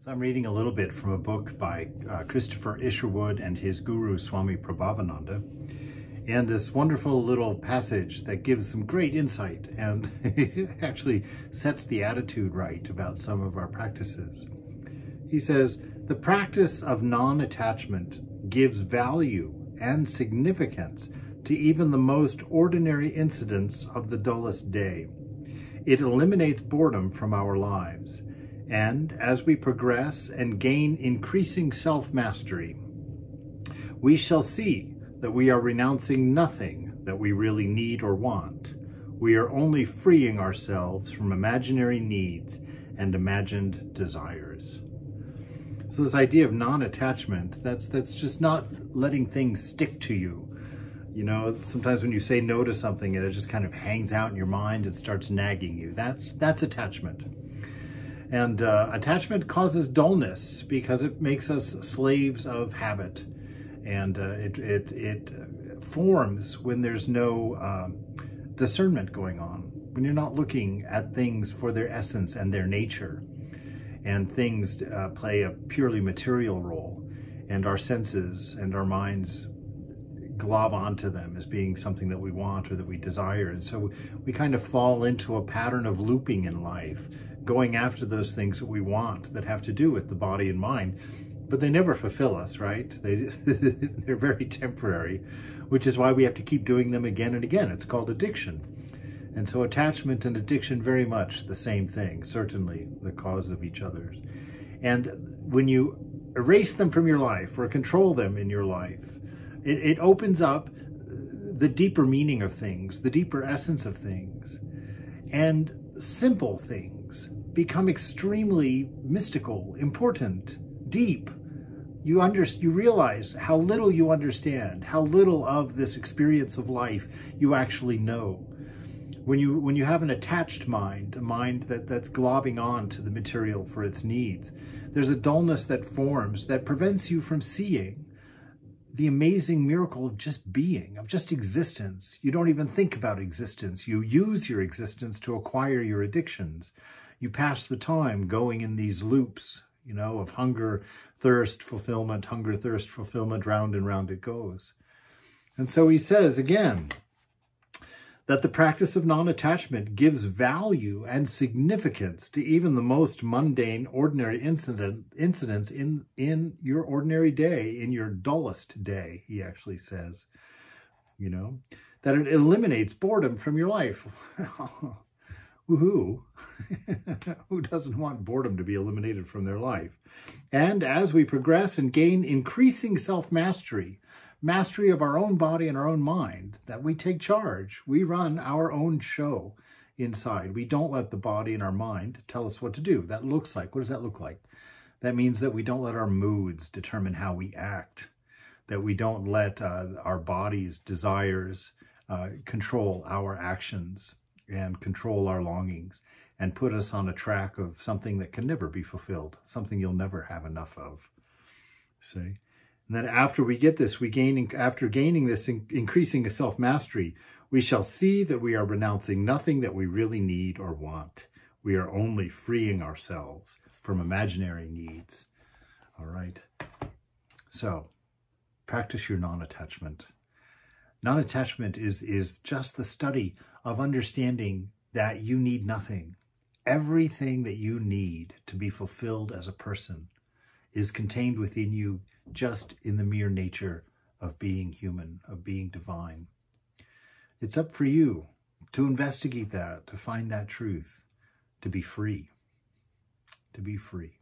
So I'm reading a little bit from a book by Christopher Isherwood and his guru, Swami Prabhavananda. And this wonderful little passage that gives some great insight and it actually sets the attitude right about some of our practices. He says, the practice of non-attachment gives value and significance to even the most ordinary incidents of the dullest day. It eliminates boredom from our lives. And as we progress and gain increasing self-mastery, we shall see that we are renouncing nothing that we really need or want. We are only freeing ourselves from imaginary needs and imagined desires. So this idea of non-attachment, that's just not letting things stick to you. You know, sometimes when you say no to something and it just kind of hangs out in your mind and starts nagging you, that's attachment. And attachment causes dullness because it makes us slaves of habit. And it forms when there's no discernment going on, when you're not looking at things for their essence and their nature. And things play a purely material role, and our senses and our minds glob onto them as being something that we want or that we desire. And so we kind of fall into a pattern of looping in life, going after those things that we want that have to do with the body and mind, but they never fulfill us, right? They're very temporary, which is why we have to keep doing them again and again. It's called addiction. And so attachment and addiction, very much the same thing, certainly the cause of each other's. And when you erase them from your life or control them in your life, it opens up the deeper meaning of things, the deeper essence of things. And simple things become extremely mystical, important, deep. You realize how little you understand, how little of this experience of life you actually know. When you have an attached mind, a mind that's globbing on to the material for its needs, there's a dullness that forms that prevents you from seeing the amazing miracle of just being, of just existence. You don't even think about existence. You use your existence to acquire your addictions. You pass the time going in these loops, you know, of hunger, thirst, fulfillment, hunger, thirst, fulfillment, round and round it goes. And so he says again, that the practice of non-attachment gives value and significance to even the most mundane, ordinary incidents in your ordinary day, in your dullest day, he actually says, you know, that it eliminates boredom from your life. Woohoo! Who doesn't want boredom to be eliminated from their life? And as we progress and gain increasing self-mastery, mastery of our own body and our own mind, that we take charge. We run our own show inside. We don't let the body and our mind tell us what to do. That looks like, what does that look like? That means that we don't let our moods determine how we act, that we don't let our body's desires control our actions and control our longings and put us on a track of something that can never be fulfilled, something you'll never have enough of. See? And then after we get this, after gaining this increasing self-mastery, we shall see that we are renouncing nothing that we really need or want. We are only freeing ourselves from imaginary needs. All right. So practice your non-attachment. Non-attachment is just the study of understanding that you need nothing. Everything that you need to be fulfilled as a person is contained within you, just in the mere nature of being human, of being divine. It's up for you to investigate that, to find that truth, to be free. To be free.